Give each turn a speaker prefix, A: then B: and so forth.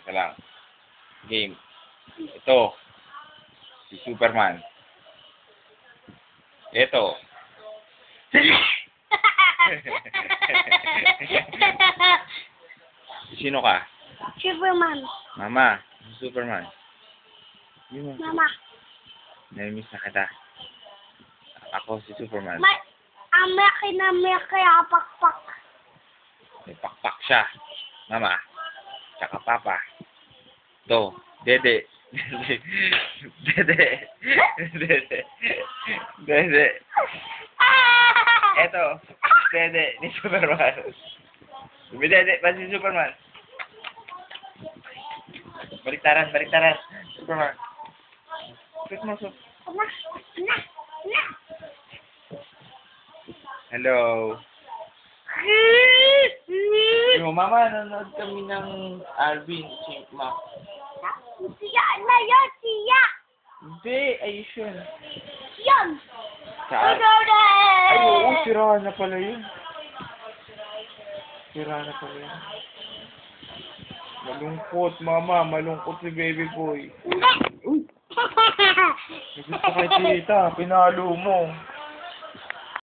A: Teka lang. Game. Ito. Si Superman. Ito. Sino ka?
B: Superman.
A: Mama. Superman.
B: Mama.
A: Namimiss na kita. Ako si Superman.
B: May kaya pakpak.
A: May pakpak siya. Mama. Tsaka Papa. Ito. Dede. Dede. Dede. Dede. Eto. Dede ni Superman. Dede pa si Superman. Baliktaran. Superman. Masuk. Hello. Yo, Mama, nanonood kami ng Alvin Chipmunk.
B: Siya na yun, siya!
A: Hindi, ayos yun.
B: Yun!
A: Saan? Ay, oo, sira na pala yun. Malungkot, Mama. Malungkot si baby boy.
B: Hindi!
A: Gusto kay tita, pinalo mo.